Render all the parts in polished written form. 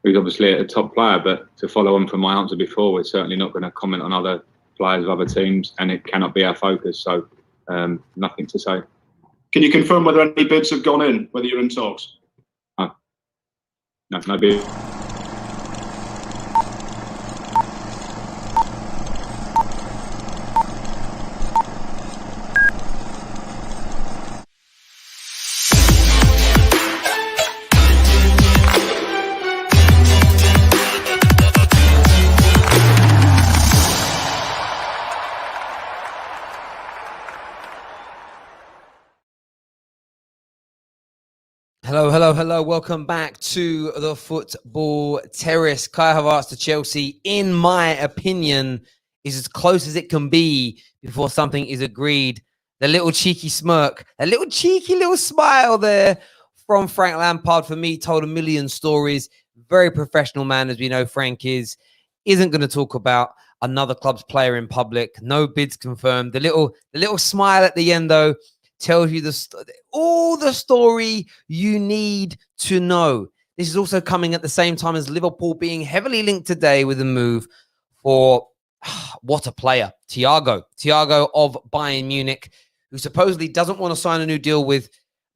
He's obviously a top player, but to follow on from my answer before, we're certainly not going to comment on other players of other teams, and it cannot be our focus. So, nothing to say. Can you confirm whether any bids have gone in, whether you're in talks? No bid. Hello. Welcome back to the Football Terrace. Kai Havertz to Chelsea, in my opinion, is as close as it can be before something is agreed. The little cheeky smirk, a little cheeky little smile there from Frank Lampard, for me, told a million stories. Very professional man, as we know Frank is. Isn't going to talk about another club's player in public. No bids confirmed. The little smile at the end, though, tells you all the story you need to know. This is also coming at the same time as Liverpool being heavily linked today with a move for, what a player, Thiago of Bayern Munich, who supposedly doesn't want to sign a new deal with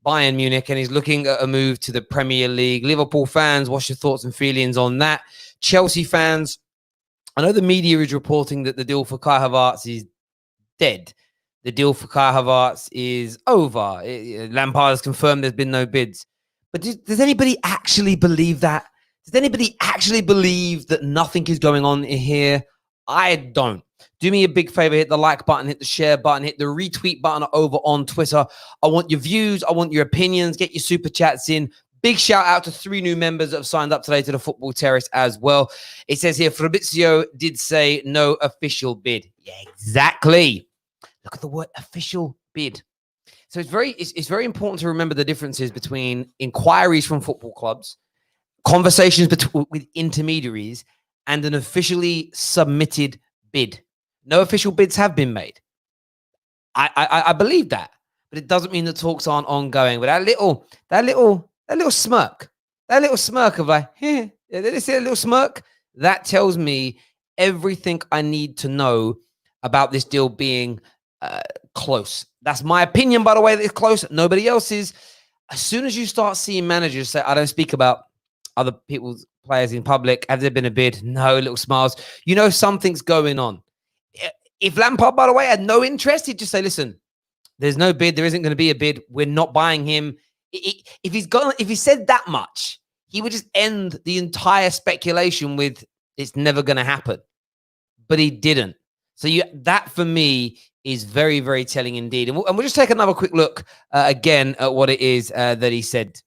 Bayern Munich and is looking at a move to the Premier League. Liverpool fans, what's your thoughts and feelings on that? Chelsea fans, I know the media is reporting that the deal for Kai Havertz is dead. The deal for Kai Havertz is over. Lampard has confirmed there's been no bids. But does anybody actually believe that? Does anybody actually believe that nothing is going on here? I don't. Do me a big favor, hit the like button, hit the share button, hit the retweet button over on Twitter. I want your views. I want your opinions. Get your super chats in. Big shout out to 3 new members that have signed up today to the Football Terrace as well. It says here, Fabrizio did say no official bid. Yeah, exactly. Look at the word official bid. So it's very important to remember the differences between inquiries from football clubs, conversations with intermediaries, and an officially submitted bid. No official bids have been made. I believe that, but it doesn't mean the talks aren't ongoing. But that little smirk of like, did they see a little smirk? That tells me everything I need to know about this deal being close. That's my opinion, by the way, that it's close. Nobody else's. As soon as you start seeing managers say, I don't speak about other people's players in public, have there been a bid? No, little smiles. You know something's going on. If Lampard, by the way, had no interest, he'd just say, listen, there's no bid. There isn't going to be a bid. We're not buying him. If he said that much, he would just end the entire speculation with, it's never going to happen. But he didn't. So that, for me, is very, very telling indeed. And we'll just take another quick look again at what it is that he said.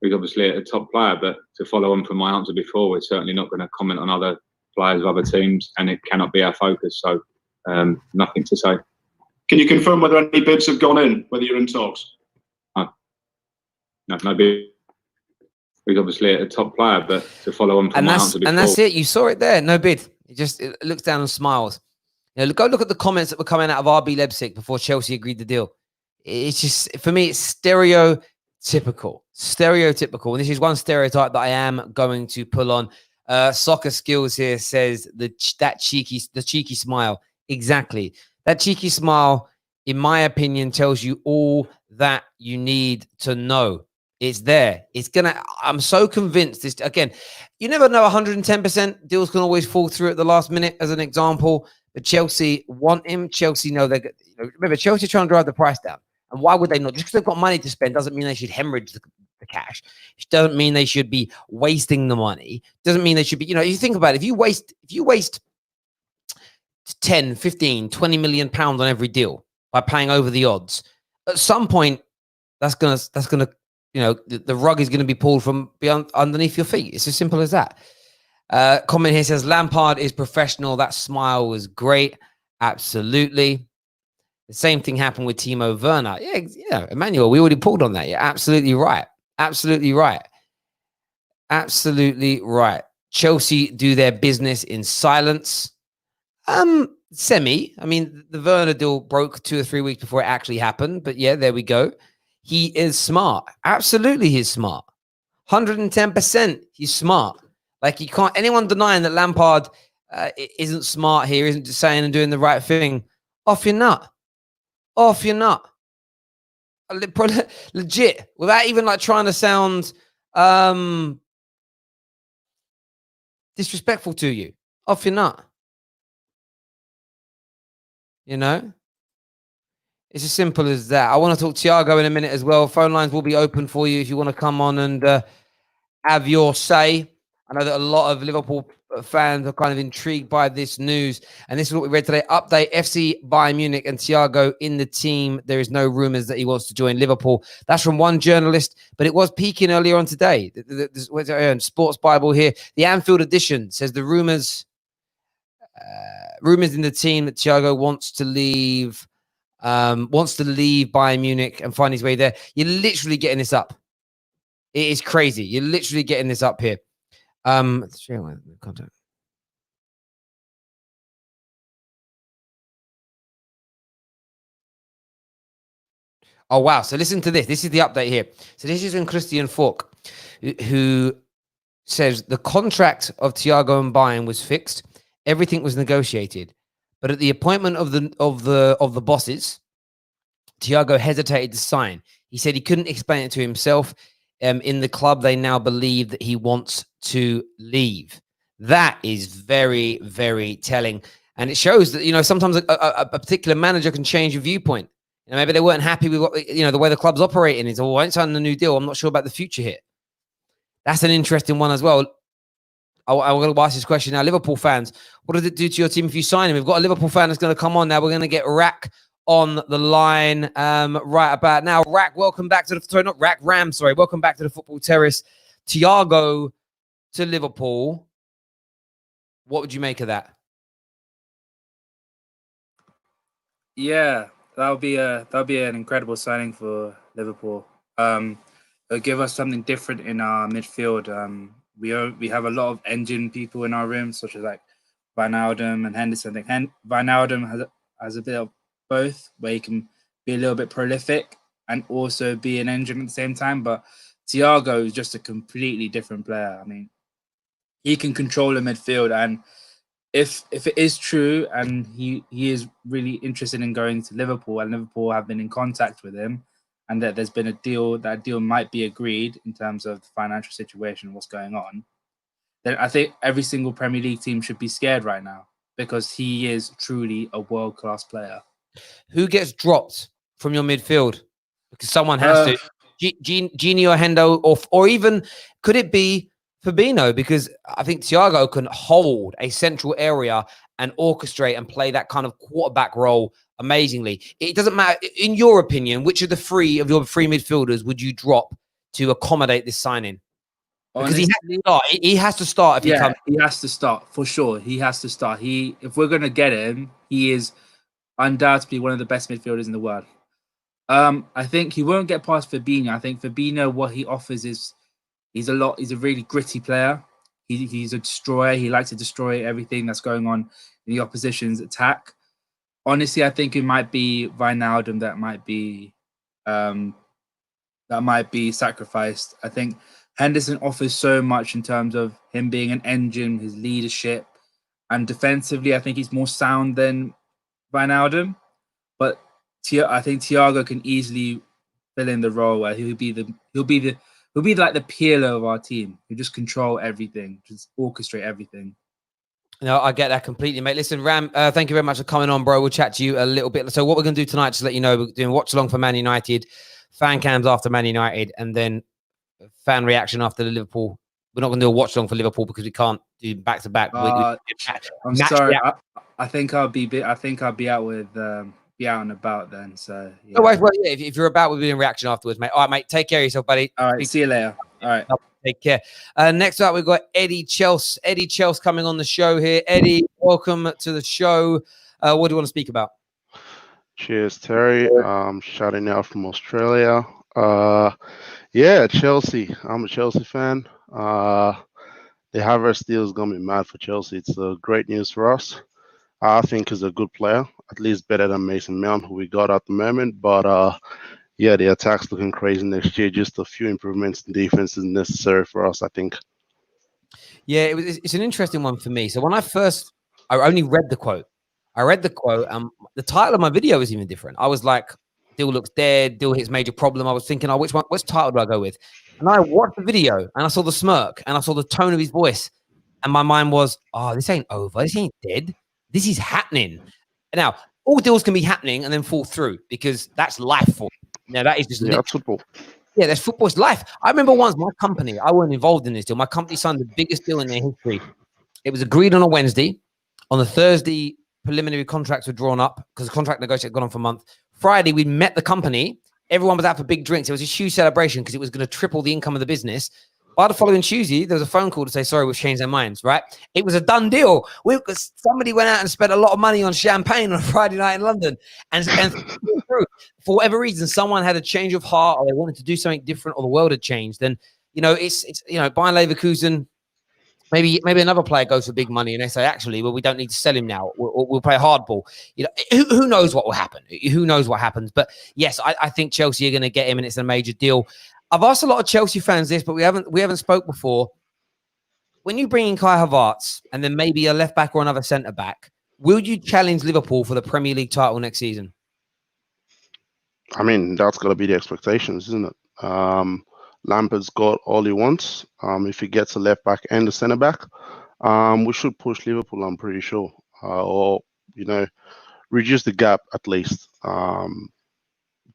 He's obviously a top player, but to follow on from my answer before, we're certainly not going to comment on other players of other teams, and it cannot be our focus. So, nothing to say. Can you confirm whether any bids have gone in, whether you're in talks? No bid. He's obviously a top player, but to follow on from my answer before. And that's it. You saw it there. No bid. It looks down and smiles. You know, go look at the comments that were coming out of RB Leipzig before Chelsea agreed the deal. It's just, for me, it's stereotypical. And this is one stereotype that I am going to pull on. Soccer Skills here says the cheeky smile. Exactly. That cheeky smile, in my opinion, tells you all that you need to know. It's there. I'm so convinced this, again, you never know 110%. Deals can always fall through at the last minute, as an example. But Chelsea want him. Chelsea know remember, Chelsea trying to drive the price down. And why would they not? Just because they've got money to spend doesn't mean they should hemorrhage the cash. It doesn't mean they should be wasting the money. Doesn't mean they should be, you think about it. If you waste 10, 15, 20 million pounds on every deal by playing over the odds, at some point that's gonna the rug is gonna be pulled from underneath your feet. It's as simple as that. Comment here says Lampard is professional. That smile was great. Absolutely. The same thing happened with Timo Werner. Yeah, Emmanuel, we already pulled on that. Yeah, absolutely right. Absolutely right. Chelsea do their business in silence. Semi. I mean, the Werner deal broke 2 or 3 weeks before it actually happened. But yeah, there we go. He is smart. Absolutely, he's smart. 110%. He's smart. Like, you can't, anyone denying that Lampard isn't smart here, isn't just saying and doing the right thing, off your nut. Off your nut. Legit, without even like trying to sound disrespectful to you. Off your nut. You know? It's as simple as that. I want to talk Thiago in a minute as well. Phone lines will be open for you if you want to come on and have your say. I know that a lot of Liverpool fans are kind of intrigued by this news. And this is what we read today. Update: FC Bayern Munich and Thiago in the team. There is no rumors that he wants to join Liverpool. That's from one journalist, but it was peaking earlier on today. Sports Bible here. The Anfield edition says the rumors in the team that Thiago wants to leave Bayern Munich and find his way there. You're literally getting this up. It is crazy. You're literally getting this up here. Contact. Oh, wow. So listen to this. This is the update here. So this is in Christian Falk, who says the contract of Thiago and Bayern was fixed. Everything was negotiated. But at the appointment of the bosses, Thiago hesitated to sign. He said he couldn't explain it to himself. In the club, they now believe that he wants to leave. That is very, very telling. And it shows that, you know, sometimes a particular manager can change your viewpoint. You know, maybe they weren't happy with what, you know, the way the club's operating. It's, oh, I ain't signing a new deal. I'm not sure about the future here. That's an interesting one as well. I'm going to ask this question now. Liverpool fans, what does it do to your team if you sign him? We've got a Liverpool fan that's going to come on now. We're going to get Rack on the line right about now. Rack, welcome back to welcome back to the Football Terrace. Thiago to Liverpool. What would you make of that? Yeah, that'll be an incredible signing for Liverpool. It'll give us something different in our midfield. We have a lot of engine people in our room, such as like Wijnaldum and Henderson. I think Wijnaldum has a bit of both, where he can be a little bit prolific and also be an engine at the same time. But Thiago is just a completely different player. I mean, he can control the midfield, and if it is true and he is really interested in going to Liverpool, and Liverpool have been in contact with him, and that there's been a deal, that deal might be agreed in terms of the financial situation and what's going on, then I think every single Premier League team should be scared right now, because he is truly a world-class player. Who gets dropped from your midfield? Because someone has to. Gini or Hendo, or even, could it be Fabinho? Because I think Thiago can hold a central area and orchestrate and play that kind of quarterback role amazingly. It doesn't matter. In your opinion, which of your three midfielders would you drop to accommodate this signing? Because he has to start. He has to start for sure. He has to start. If we're going to get him, he is undoubtedly one of the best midfielders in the world. I think he won't get past Fabinho. I think Fabinho, what he offers is he's a really gritty player. He's a destroyer. He likes to destroy everything that's going on in the opposition's attack. Honestly, I think it might be Wijnaldum that might be sacrificed. I think Henderson offers so much in terms of him being an engine, his leadership, and defensively, I think he's more sound than Wijnaldum. But I think Thiago can easily fill in the role where he'll be like the Pirlo of our team, who just control everything, just orchestrate everything. No, I get that completely, mate. Listen, Ram, thank you very much for coming on, bro. We'll chat to you a little bit. So what we're going to do tonight, just to let you know, we're doing watch along for Man United, fan cams after Man United, and then fan reaction after the Liverpool. We're not going to do a watch along for Liverpool because we can't do back to back. I'm sorry. I think I'll be out with be out and about then. So yeah. No worries. Well, yeah, if you're about, we'll be in reaction afterwards, mate. All right, mate. Take care of yourself, buddy. All right. See you later. All right. Take care. Next up, we've got Eddie Chelsea. Eddie Chelsea coming on the show here. Eddie, welcome to the show. What do you want to speak about? Cheers, Terry. Shouting out from Australia. Yeah, Chelsea. I'm a Chelsea fan. The Havertz deal is going to be mad for Chelsea. It's great news for us. I think he's a good player, at least better than Mason Mount, who we got at the moment. But yeah, the attack's looking crazy next year. Just a few improvements in defense is necessary for us, I think. Yeah, it's an interesting one for me. So when I only read the quote. I read the quote. The title of my video was even different. I was like, "Deal looks dead. Deal hits major problem." I was thinking, "Oh, which title do I go with?" And I watched the video, and I saw the smirk, and I saw the tone of his voice, and my mind was, "Oh, this ain't over. This ain't dead. This is happening." Now, all deals can be happening and then fall through because that's life for you. Now, that is just that's football. Yeah, that's football's life. I remember once my company, I wasn't involved in this deal. My company signed the biggest deal in their history. It was agreed on a Wednesday. On the Thursday, preliminary contracts were drawn up because the contract negotiation had gone on for a month. Friday, we met the company. Everyone was out for big drinks. It was a huge celebration because it was going to triple the income of the business. By the following Tuesday, there was a phone call to say, sorry, we've changed our minds, right? It was a done deal. Somebody went out and spent a lot of money on champagne on a Friday night in London. And for whatever reason, someone had a change of heart or they wanted to do something different or the world had changed. Then, it's Bayern Leverkusen, maybe another player goes for big money and they say, actually, well, we don't need to sell him now. We'll play hardball. Who knows what will happen? Who knows what happens? But yes, I think Chelsea are going to get him and it's a major deal. I've asked a lot of Chelsea fans this, but we haven't spoke before. When you bring in Kai Havertz and then maybe a left back or another centre back, will you challenge Liverpool for the Premier League title next season? I mean, that's got to be the expectations, isn't it? Lampard's got all he wants. If he gets a left back and a centre back, we should push Liverpool, I'm pretty sure, or reduce the gap at least.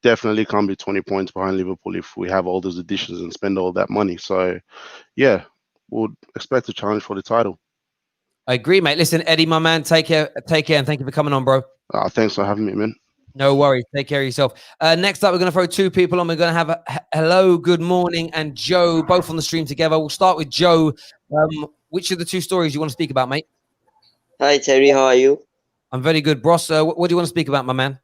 Definitely can't be 20 points behind Liverpool if we have all those additions and spend all that money. So, yeah, we'll expect a challenge for the title. I agree, mate. Listen, Eddie, my man, take care, and thank you for coming on, bro. Thanks for having me, man. No worries. Take care of yourself. Next up, we're going to throw two people on. We're going to have Hello, Good Morning, and Joe, both on the stream together. We'll start with Joe. Which of the two stories you want to speak about, mate? Hi, Terry. How are you? I'm very good, Bros. What do you want to speak about, my man?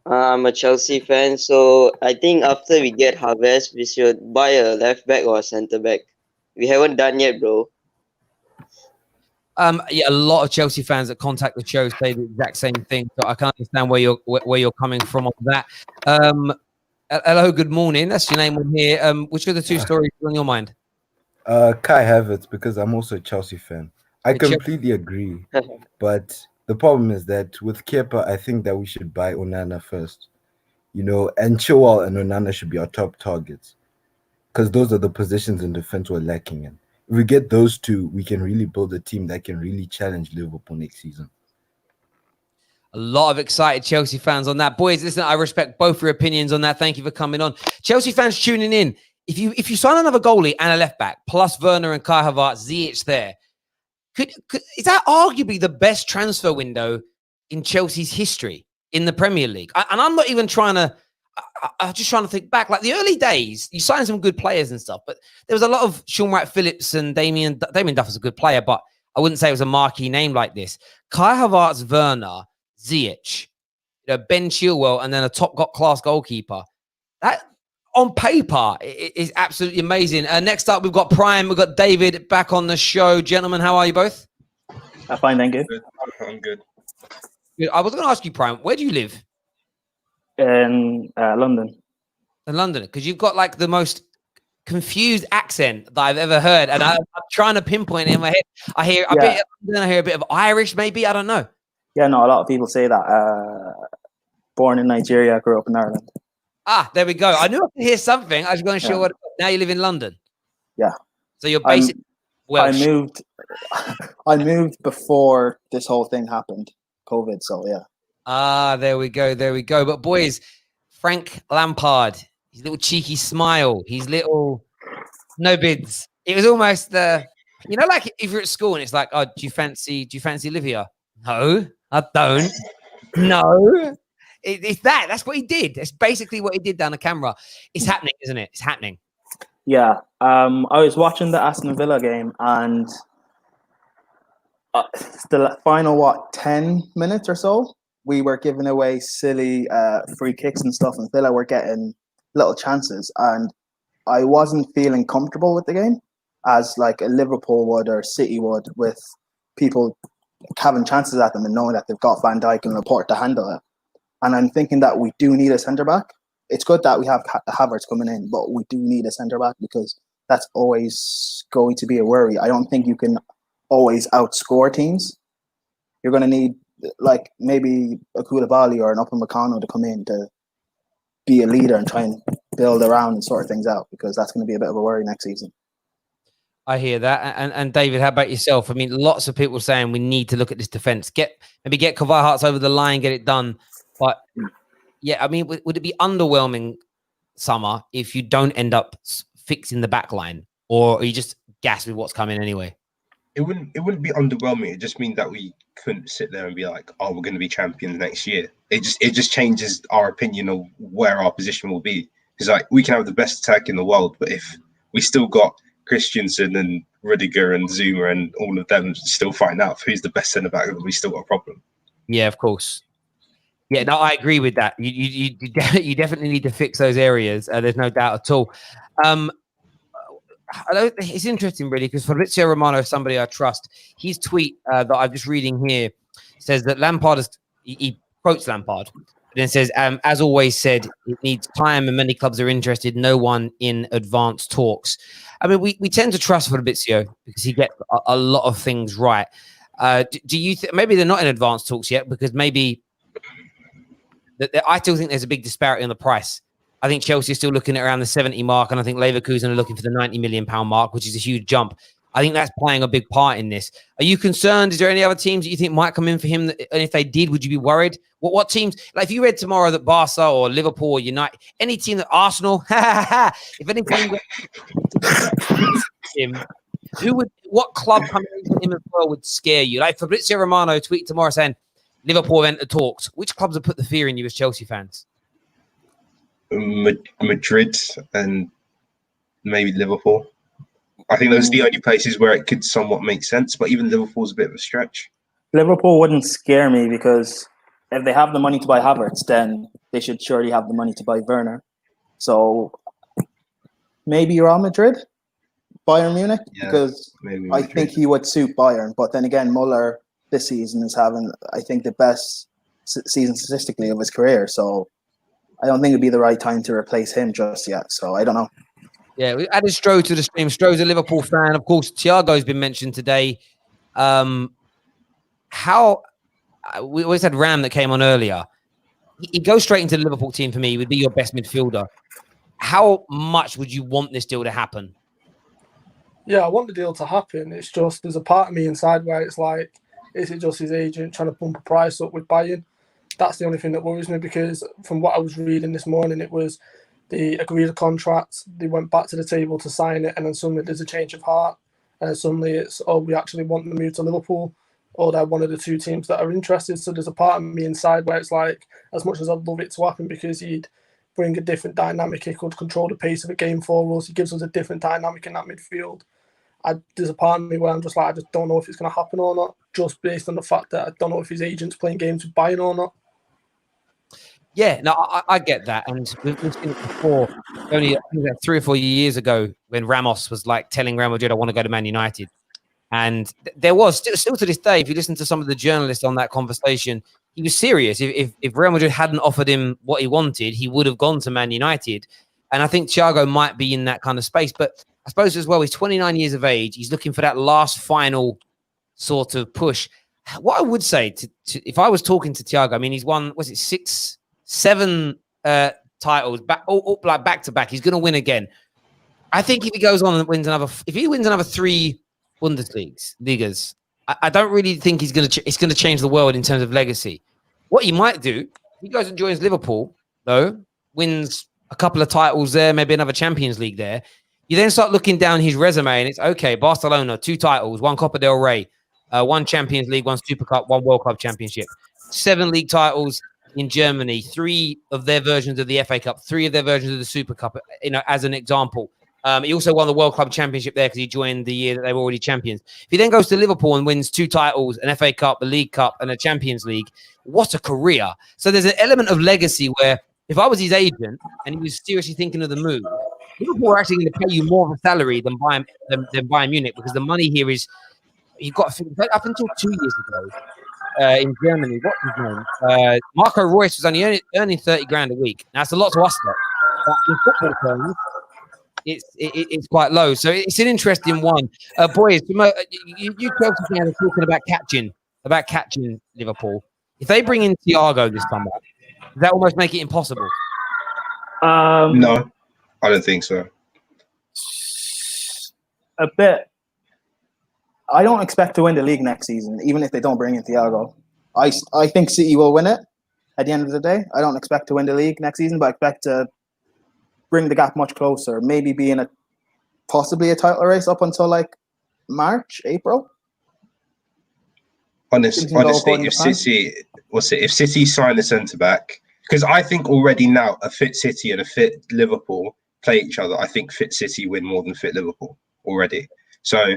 I'm a Chelsea fan, so I think after we get Havertz, we should buy a left back or a centre back. We haven't done yet, bro. Yeah, a lot of Chelsea fans that contact the show say the exact same thing. So I can understand where you're coming from on that. Hello, good morning. That's your name on here. Which of the two stories are on your mind? Kai Havertz, because I'm also a Chelsea fan. I completely agree, but the problem is that with Kepa, I think that we should buy Onana first, and Chilwell and Onana should be our top targets because those are the positions in defense we're lacking in. If we get those two, we can really build a team that can really challenge Liverpool next season. A lot of excited Chelsea fans on that. Boys, listen, I respect both your opinions on that. Thank you for coming on. Chelsea fans tuning in. If you sign another goalie and a left back, plus Werner and Kai Havertz, Ziyech there, is that arguably the best transfer window in Chelsea's history in the Premier League? And I'm not even I'm just trying to think back. Like the early days, you signed some good players and stuff, but there was a lot of Sean Wright-Phillips and Damien Duff was a good player, but I wouldn't say it was a marquee name like this. Kai Havertz, Werner, Ziyech, Ben Chilwell, and then a top-class goalkeeper. That, on paper, is absolutely amazing. Next up, we've got Prime. We've got David back on the show. Gentlemen, how are you both? I'm fine, thank you. I'm good. Good. I was going to ask you, Prime, where do you live? In London. In London, because you've got like the most confused accent that I've ever heard, and I'm trying to pinpoint it in my head. I hear a bit of Irish, maybe. I don't know. Yeah, no, a lot of people say that. Born in Nigeria, grew up in Ireland. Ah, there we go. I knew I could hear something. I was going to show what. Now you live in London. Yeah. So you're basically Welsh. I moved before this whole thing happened, COVID. So yeah. Ah, there we go. But boys, Frank Lampard, his little cheeky smile, his little no bids. It was almost like if you're at school and it's like, oh, do you fancy Olivia? No, I don't. No. It's that. That's what he did. That's basically what he did down the camera. It's happening, isn't it? It's happening. Yeah. I was watching the Aston Villa game and the final, 10 minutes or so, we were giving away silly free kicks and stuff, and Villa were getting little chances. And I wasn't feeling comfortable with the game as like a Liverpool would or City would, with people having chances at them and knowing that they've got Van Dijk and Laporte to handle it. And I'm thinking that we do need a centre-back. It's good that we have Havertz coming in, but we do need a centre-back because that's always going to be a worry. I don't think you can always outscore teams. You're going to need like maybe a Koulibaly or an Upamecano to come in to be a leader and try and build around and sort things out, because that's going to be a bit of a worry next season. I hear that. And David, how about yourself? I mean, lots of people saying we need to look at this defense. Maybe get Havertz over the line, get it done. But yeah, I mean, would it be underwhelming, Summer, if you don't end up fixing the back line, or are you just gassed with what's coming anyway? It wouldn't be underwhelming. It just means that we couldn't sit there and be like, oh, we're going to be champions next year. It just changes our opinion of where our position will be. Because like we can have the best attack in the world, but if we still got Christensen and Rudiger and Zuma and all of them still find out who's the best centre back, we still got a problem. Yeah, of course. Yeah, no, I agree with that. You definitely need to fix those areas. There's no doubt at all. It's interesting, really, because Fabrizio Romano is somebody I trust. His tweet that I'm just reading here says that Lampard he quotes Lampard, and then says, as always said, it needs time and many clubs are interested. No one in advanced talks. I mean, we tend to trust Fabrizio because he gets a lot of things right. Do you think maybe they're not in advanced talks yet because maybe I still think there's a big disparity on the price. I think Chelsea is still looking at around the 70 mark, and I think Leverkusen are looking for the 90 million pound mark, which is a huge jump. I think that's playing a big part in this. Are you concerned? Is there any other teams that you think might come in for him? And if they did, would you be worried? What teams? Like if you read tomorrow that Barca or Liverpool or United, any team that Arsenal, if any team him, what club coming into him as well would scare you? Like Fabrizio Romano tweeted tomorrow saying Liverpool have entered talks. Which clubs have put the fear in you as Chelsea fans? Madrid and maybe Liverpool. I think those are the only places where it could somewhat make sense, but even Liverpool's a bit of a stretch. Liverpool wouldn't scare me because if they have the money to buy Havertz, then they should surely have the money to buy Werner. So maybe Real Madrid, Bayern Munich, because I think he would suit Bayern. But then again, Muller this season is having, I think, the best season statistically of his career. So I don't think it'd be the right time to replace him just yet. So I don't know. Yeah, we added Stroh to the stream. Stroh's a Liverpool fan. Of course, Thiago's been mentioned today. We always had Ram that came on earlier. He goes straight into the Liverpool team for me. He would be your best midfielder. How much would you want this deal to happen? Yeah, I want the deal to happen. It's just there's a part of me inside where it's like, is it just his agent trying to pump a price up with buying? That's the only thing that worries me, because from what I was reading this morning, it was they agreed a contract, they went back to the table to sign it, and then suddenly there's a change of heart, and then suddenly it's, oh, we actually want to move to Liverpool, or they're one of the two teams that are interested. So there's a part of me inside where it's like, as much as I'd love it to happen because he'd bring a different dynamic, he could control the pace of a game for us, he gives us a different dynamic in that midfield. There's a part of me where I'm just like, I just don't know if it's going to happen or not, just based on the fact that I don't know if his agent's playing games with Bayern or not. Yeah, no, I get that. And we've seen it before. Only 3 or 4 years ago when Ramos was like telling Real Madrid, I want to go to Man United. And there was, still to this day, if you listen to some of the journalists on that conversation, he was serious. If Real Madrid hadn't offered him what he wanted, he would have gone to Man United. And I think Thiago might be in that kind of space. But I suppose as well, he's 29 years of age. He's looking for that last final sort of push. What I would say, if I was talking to Thiago, I mean, he's won, was it 7 titles back to back. He's going to win again. I think if he goes on and wins if he wins another 3 Bundesligas, I don't really think it's going to change the world in terms of legacy. What he might do, he goes and joins Liverpool, though, wins a couple of titles there, maybe another Champions League there. You then start looking down his resume, and it's okay. Barcelona, 2 titles, 1 Copa del Rey, 1 Champions League, 1 Super Cup, 1 World Club Championship, 7 league titles in Germany, 3 of their versions of the FA Cup, 3 of their versions of the Super Cup, as an example. He also won the World Club Championship there because he joined the year that they were already champions. If he then goes to Liverpool and wins 2 titles, an FA Cup, a League Cup, and a Champions League, what a career. So there's an element of legacy where if I was his agent and he was seriously thinking of the move, Liverpool are actually going to pay you more of a salary than Bayern Munich, because the money here is, you've got to think, up until 2 years ago, in Germany, what's his name? Marco Reus was only earning 30 grand a week. Now, that's a lot to us, though. But in football terms, it's quite low. So it's an interesting one. Boys, you Chelsea fans are talking about catching Liverpool. If they bring in Thiago this summer, does that almost make it impossible? No, I don't think so. A bit. I don't expect to win the league next season, even if they don't bring in Thiago. I think City will win it at the end of the day. I don't expect to win the league next season, but I expect to bring the gap much closer. Maybe be in possibly a title race up until like March, April. Honestly, if City sign a centre back, because I think already now a fit City and a fit Liverpool play each other. I think fit City win more than fit Liverpool already. So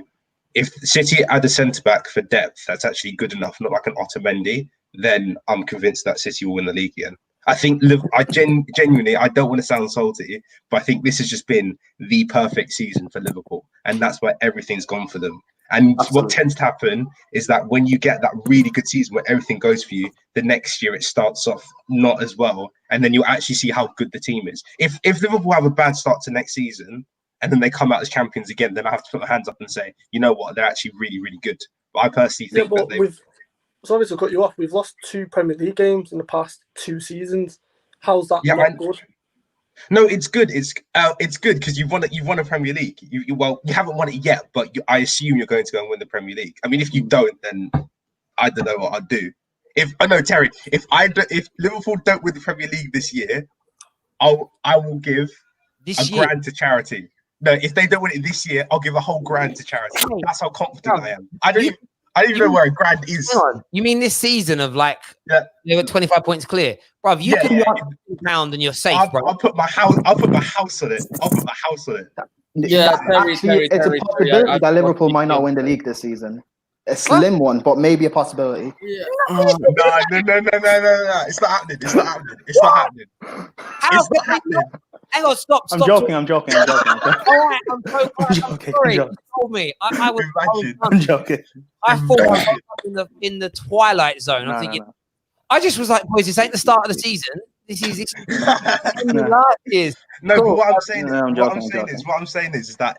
if City add a centre back for depth, that's actually good enough, not like an Otamendi, then I'm convinced that City will win the league again. I think genuinely, I don't want to sound salty, but I think this has just been the perfect season for Liverpool, and that's where everything's gone for them. And Absolutely. What tends to happen is that when you get that really good season where everything goes for you, the next year it starts off not as well, and then you'll actually see how good the team is. If Liverpool have a bad start to next season, and then they come out as champions again, then I have to put my hands up and say, you know what, they're actually really, really good. But I personally think that sorry to cut you off. We've lost 2 Premier League games in the past 2 seasons. How's that not good? No, it's good. It's good because you've won a Premier League. You haven't won it yet, but I assume you're going to go and win the Premier League. I mean, if you don't, then I don't know what I'd do. Terry, if Liverpool don't win the Premier League this year, I will give grand to charity. No, if they don't win it this year, I'll give a whole grand to charity. That's how confident I am. I don't even know where a grand is. Hang on. You mean this season of they were 25 points clear, bro? You can £1 and you're safe, bro. I'll put my house on it. Yeah, it's a possibility that Liverpool might not win the league this season. A slim one, but maybe a possibility. Yeah. No. It's not happening. It's not happening. Hang on, stop. I'm joking. All right, I'm sorry. You told me. I'm joking. I thought I was in the twilight zone. I'm thinking. I just was like, boys, this ain't the start of the season. This is last year's. No, cool. But what I'm saying is that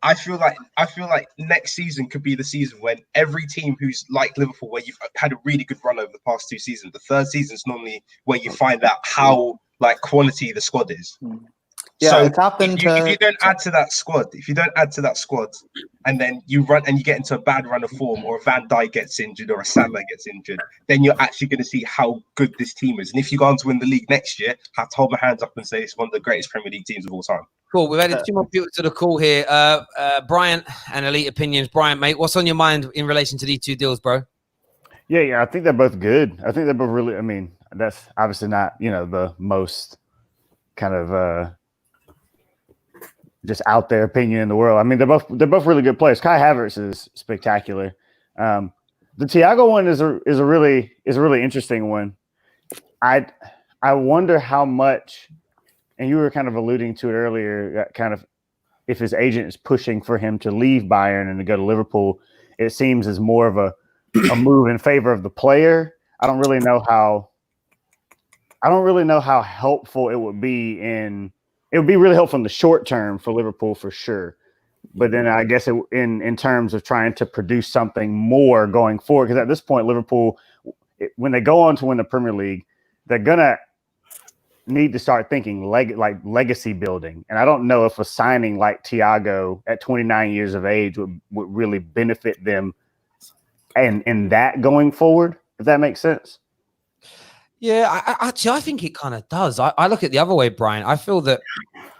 I feel like next season could be the season when every team who's like Liverpool, where you've had a really good run over the past 2 seasons, the third season is normally where you find out how quality the squad is. Yeah, so it's happened. If you don't add to that squad, and then you run and you get into a bad run of form, or a Van Dijk gets injured, or a Salah gets injured, then you're actually going to see how good this team is. And if you go on to win the league next year, I have to hold my hands up and say it's one of the greatest Premier League teams of all time. Cool. We've added 2 more people to the call here. Brian and Elite Opinions. Brian, mate, what's on your mind in relation to these 2 deals, bro? Yeah, I think they're both good. I think they're both really. I mean, that's obviously not the most kind of just out there opinion in the world. I mean, they're both really good players. Kai Havertz is spectacular. The Thiago one is a really interesting one. I wonder how much, and you were kind of alluding to it earlier, kind of if his agent is pushing for him to leave Bayern and to go to Liverpool. It seems as more of a move in favor of the player. I don't really know how helpful it would be it would be really helpful in the short term for Liverpool for sure. But then I guess in terms of trying to produce something more going forward, because at this point, Liverpool, when they go on to win the Premier League, they're going to need to start thinking legacy building. And I don't know if a signing like Thiago at 29 years of age would really benefit them and in that going forward, if that makes sense. Yeah, I think it kind of does. I look at the other way, Brian. I feel that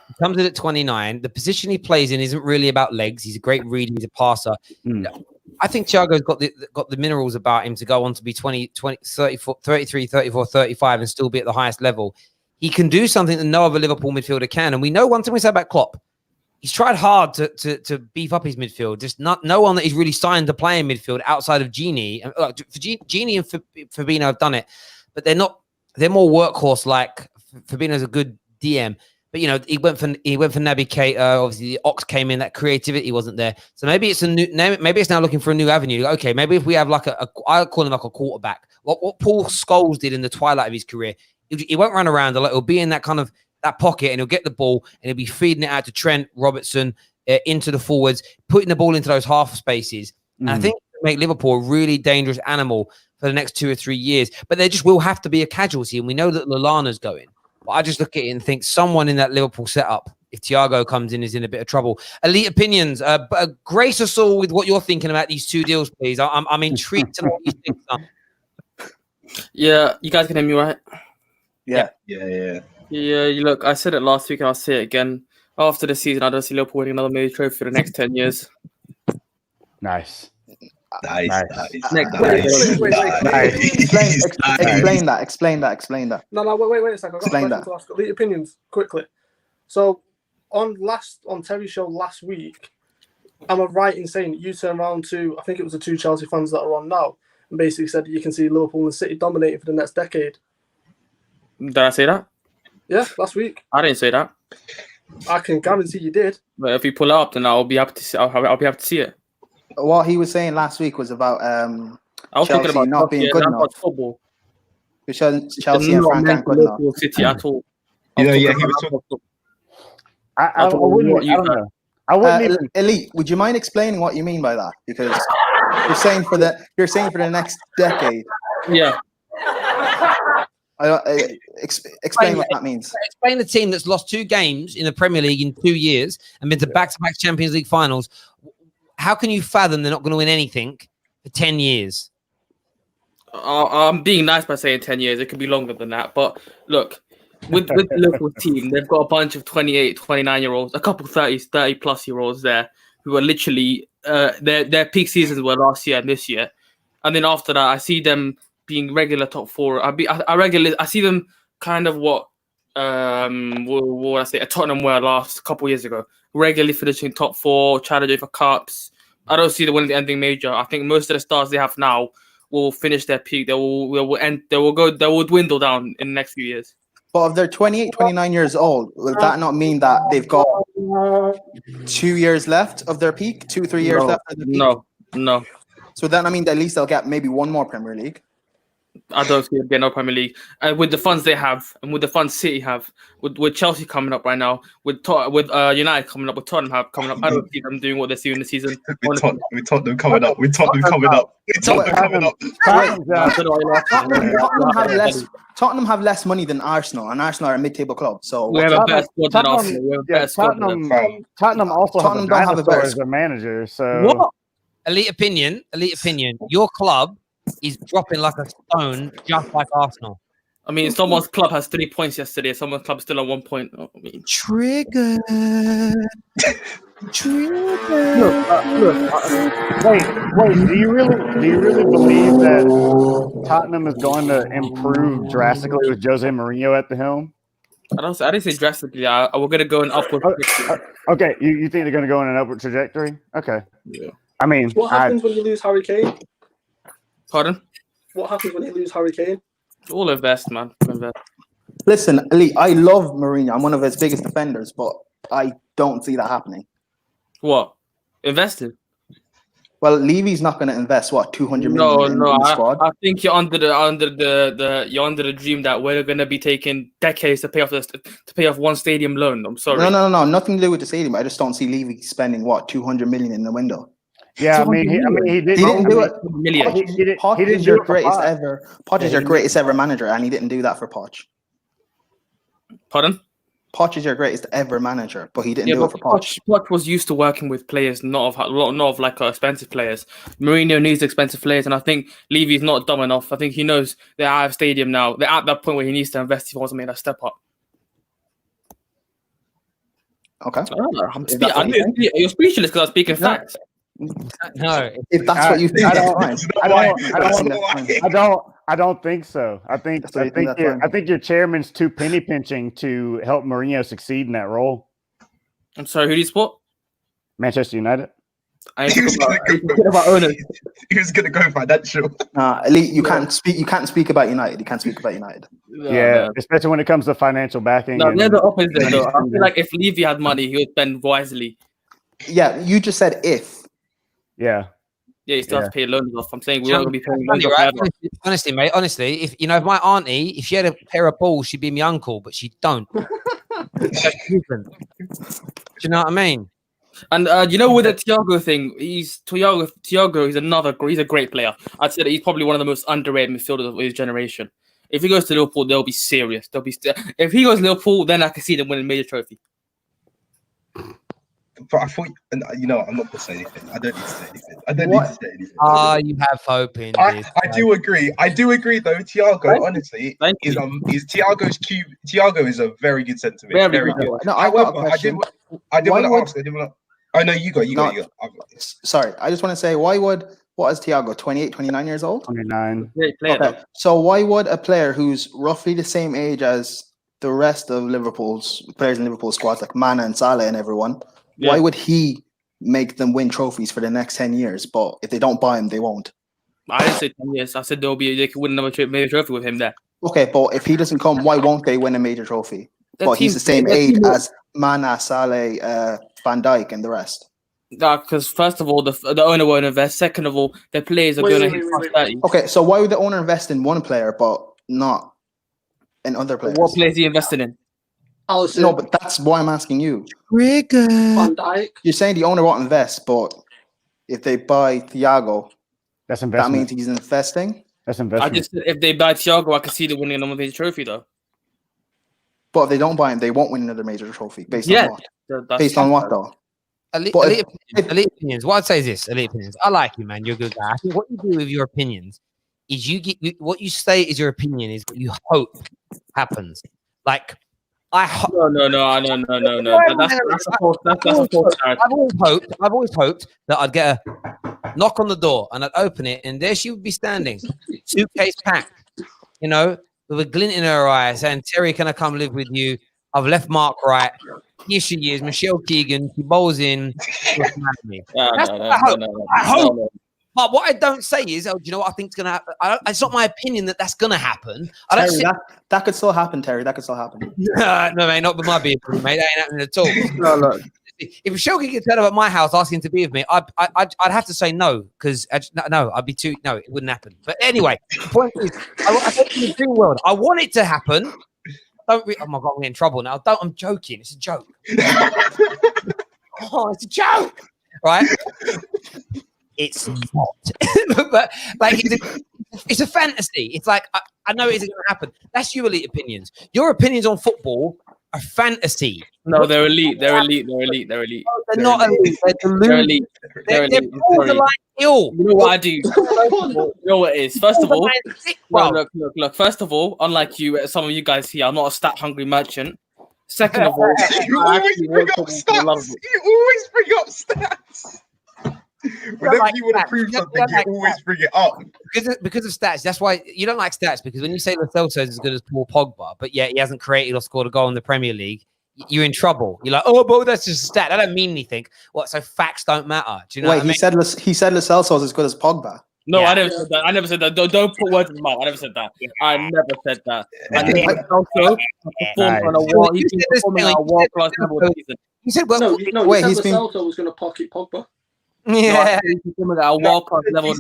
he comes in at 29. The position he plays in isn't really about legs. He's a great reader. He's a passer. I think Thiago's got the minerals about him to go on to be 20, 34, 33, 34, 35 and still be at the highest level. He can do something that no other Liverpool midfielder can. And we know one thing we say about Klopp. He's tried hard to beef up his midfield. Just no one that he's really signed to play in midfield outside of Gini. Gini and Fabinho have done it. But they're more workhorse like. Fabinho's a good DM, but he went for Naby Keita. Obviously, the Ox came in. That creativity wasn't there. So maybe it's maybe it's now looking for a new avenue. Okay, maybe if we have I call him like a quarterback. What Paul Scholes did in the twilight of his career, he won't run around. He'll be in that kind of that pocket and he'll get the ball and he'll be feeding it out to Trent, Robertson, into the forwards, putting the ball into those half spaces. And I think it'll make Liverpool a really dangerous animal for the next 2 or 3 years. But there just will have to be a casualty, and we know that Lallana's going. But I just look at it and think someone in that Liverpool setup, if Thiago comes in, is in a bit of trouble. Elite opinions. Grace us all with what you're thinking about these 2 deals, please. I'm intrigued to know what you think. Yeah, you guys can hear me, right? Yeah. Look, I said it last week and I'll say it again. After the season, I don't see Liverpool winning another major trophy for the next 10 years. Nice. Explain that. No, wait a second. I've got a question to ask. Elite opinions, quickly. So, on Terry's show last week, am I right in saying that you turned around to, I think it was the 2 Chelsea fans that are on now, and basically said that you can see Liverpool and City dominating for the next decade? Did I say that? Yeah, last week. I didn't say that. I can guarantee you did. But if you pull it up, then I'll be happy to see. I'll be happy to see it. What he was saying last week was about I was Chelsea talking about not being good enough. Football. Because Chelsea and Frank aren't good enough. City at all. He was talking. I wouldn't. Elite, would you mind explaining what you mean by that? Because you're saying for the next decade. Yeah. Explain what that means. Explain the team that's lost 2 games in the Premier League in 2 years and been to back-to-back Champions League finals. How can you fathom they're not going to win anything for 10 years? I'm being nice by saying 10 years. It could be longer than that. But look, with the Liverpool team, they've got a bunch of 28, 29-year-olds, a couple 30-plus-year-olds there who are literally their peak seasons were last year and this year. And then after that, I see them being regular top 4. I see them kind of what I say a Tottenham were last couple years ago, regularly finishing top 4, challenging for cups. I don't see them winning anything major. I think most of the stars they have now will finish their peak. They will dwindle down in the next few years. But if they're 28, 29 years old, will that not mean that they've got 2 years left of their peak? 2-3 years left of their peak? No. So that I mean at least they'll get maybe 1 more Premier League. I don't see them getting no Premier League. With the funds they have, and with the funds City have, with Chelsea coming up right now, with United coming up, with Tottenham coming up, I don't see them doing what they're doing this season. We Tottenham coming up. Tottenham have less money than Arsenal, and Arsenal are a mid-table club. So we have a better squad than Arsenal. We have a better squad than them. Tottenham also don't have a better as a manager. So what? Elite opinion. Your club is dropping like a stone, just like Arsenal. I mean, someone's club has 3 points yesterday. Someone's club still on 1 point. Trigger. Wait. Do you really believe that Tottenham is going to improve drastically with Jose Mourinho at the helm? I didn't say drastically. We're going to go an upward trajectory. Okay, you think they're going to go in an upward trajectory? Okay. Yeah. I mean, what happens when you lose Harry Kane? Pardon? What happens when you lose Harry Kane? All invest, man. Invest. Listen, Elite, I love Mourinho. I'm one of his biggest defenders, but I don't see that happening. What? Invested? Well, Levy's not going to invest 200 million in the squad. I think you're under the dream that we're going to be taking decades to pay off one stadium loan. I'm sorry. No, nothing to do with the stadium. I just don't see Levy spending 200 million in the window. Yeah, I mean, he didn't do it. Poch is your greatest ever. Poch is your greatest ever manager, and he didn't do that for Poch. Pardon? Poch is your greatest ever manager, but he didn't do it for Poch. Poch was used to working with players, not of like expensive players. Mourinho needs expensive players, and I think Levy's not dumb enough. I think he knows they're out of stadium now. They're at that point where he needs to invest if he wants to make that step up. Okay. You're speechless because I'm speaking facts. No, if that's what you think, that's fine. I don't think so. I think your chairman's too penny pinching to help Mourinho succeed in that role. I'm sorry, who do you support? Manchester United. He was going to go financial. Elite, you can't speak about United. You can't speak about United. Yeah, especially when it comes to financial backing. No, they're the opposite though. I feel like if Levy had money, he would spend wisely. Yeah, you just said if. Yeah. Yeah, he still has to pay loans off. I'm saying we're not going to be paying loans off. Right? Honestly, mate. Honestly, if my auntie, if she had a pair of balls, she'd be my uncle, but she don't. Do you know what I mean? And you know, with the Thiago thing, Thiago he's a great player. I'd say that he's probably one of the most underrated midfielders of his generation. If he goes to Liverpool, they'll be serious. If he goes to Liverpool, then I can see them winning a major trophy. But I thought, I'm not going to say anything. I don't need to say anything. You have hope in this. I do agree. I do agree, though. Thiago, honestly, is Thiago's cube. Thiago is a very good centre mid. Very good. No, I got a question. I did want to ask. Oh no, you go. Sorry, I just want to say, what is Thiago? 28, 29 years old? 29. Great player. Okay. So why would a player who's roughly the same age as the rest of Liverpool's players in Liverpool's squads, like Mana and Salah and everyone, why would he make them win trophies for the next 10 years? But if they don't buy him, they won't. I didn't say 10 years. I said they could win another major trophy with him there. Okay, but if he doesn't come, why won't they win a major trophy? But he's the same age as Mana, Salah, Van Dijk, and the rest. Because first of all, the owner won't invest. Second of all, the players are going to hit past 30. Okay, so why would the owner invest in one player but not in other players? What players are you investing in? Alisson. No, but that's why I'm asking you. Van Dijk. You're saying the owner won't invest, but if they buy Thiago, that's investment. That means he's investing. That's investment. I just said if they buy Thiago, I can see them winning another major trophy though. But if they don't buy him, they won't win another major trophy. Based on what? Based on what though? Elite opinions. What I'd say is this: elite opinions. I like you, man. You're a good guy. I think what you do with your opinions is what you say is your opinion is what you hope happens. Like No. That's a false start. I've always hoped that I'd get a knock on the door and I'd open it and there she would be standing, suitcase packed, with a glint in her eye, saying, "Terry, can I come live with you? I've left Mark right. Here she is, Michelle Keegan. She bowls in. I hope. But what I don't say is, do you know what I think is going to happen? It's not my opinion that that's going to happen. That could still happen, Terry. That could still happen. No, mate, not with my being, mate. That ain't happening at all. No, look. If Michelle Keegan turned up at my house asking to be with me, I'd have to say no because I'd be too. No, it wouldn't happen. But anyway, the point is, I think in the dream world, I want it to happen. Oh my God, I'm getting in trouble now. I'm joking. It's a joke. It's a joke, right? It's not, but like it's a fantasy. It's like I know it isn't going to happen. That's your elite opinions. Your opinions on football are fantasy. No, they're elite. They're elite. No, they're not elite. They're elite. They're borderline ill. You know what I do? You know what it is? First of all, look. First of all, unlike you, some of you guys here, I'm not a stat hungry merchant. Second of all, you always bring up stats. Whenever you want to prove something, you always bring it up. Because of stats. That's why you don't like stats, because when you say Lo Celso is as good as Paul Pogba, but yet he hasn't created or scored a goal in the Premier League, you're in trouble. You're like, oh, but that's just a stat. That don't mean anything. What? So facts don't matter. Do you know? Wait, what I mean? he said Lo Celso is as good as Pogba. No, yeah. I never said that. Don't put words in my mouth. I never said that. I never said that. I think also performed on a world-class level this season. He said, "Well, no, he said Lo Celso was going to pocket Pogba." Yeah, no, at a world-class level.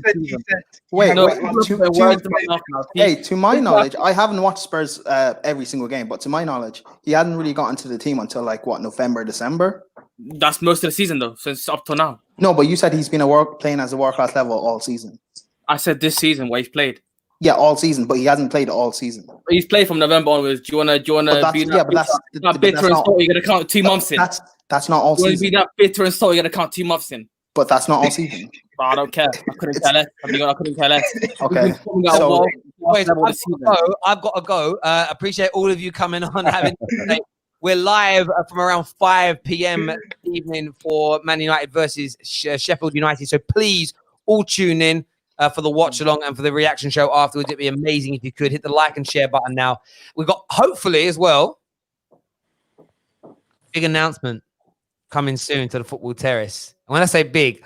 To my knowledge, I haven't watched Spurs every single game, but to my knowledge, he hadn't really gotten to the team until November, December. That's most of the season, though, since up to now. No, but you said he's been playing as a world-class level all season. I said this season where he's played. Yeah, all season, but he hasn't played all season. He's played from November onwards. Do you wanna be that bitter and salty? You're gonna count 2 months in. That's not all season. You wanna be that bitter and salty? You're gonna count 2 months in. But that's not all season. I don't care. I couldn't care less. I couldn't care less. Okay. So, I've got to go. Appreciate all of you coming on. We're live from around 5 p.m. this evening for Man United versus Sheffield United. So please all tune in for the watch along and for the reaction show afterwards. It'd be amazing if you could hit the like and share button now. We've got hopefully as well big announcement coming soon to the Football Terrace. And when I say big,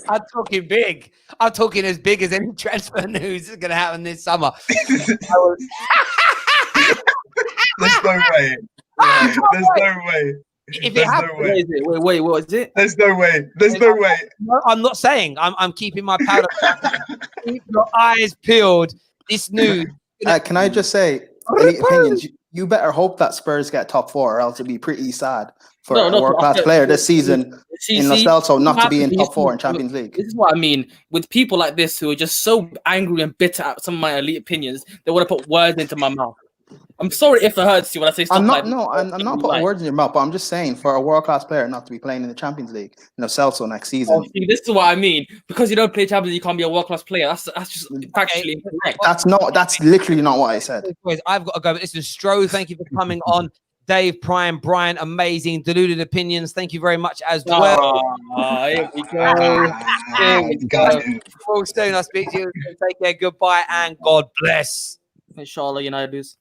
I'm talking big. I'm talking as big as any transfer news is going to happen this summer. There's no way. There's no way. If it happens, wait, what is it? There's no way. There's no way. No, I'm not saying. I'm keeping my powder. Keep your eyes peeled. This news. Can I just say, elite opinions? You better hope that Spurs get top 4, or else it'd be pretty sad for No, a world-class player this season in Lo Celso not to be in top 4 in Champions League. This is what I mean. With people like this who are just so angry and bitter at some of my elite opinions, they want to put words into my mouth. I'm sorry if it hurts you when I say stuff I'm like not putting words in your mouth, but I'm just saying for a world-class player not to be playing in the Champions League, Lo Celso next season. Oh, see, this is what I mean. Because you don't play Champions League, you can't be a world-class player. That's just factually incorrect. That's literally not what I said. I've got to go. Listen, Stroh, thank you for coming on. Dave, Prime, Brian, amazing. Deluded opinions. Thank you very much as well. Here we go. Here we go. Full soon. I'll speak to you. Take care. Goodbye and God bless. Inshallah, United lose.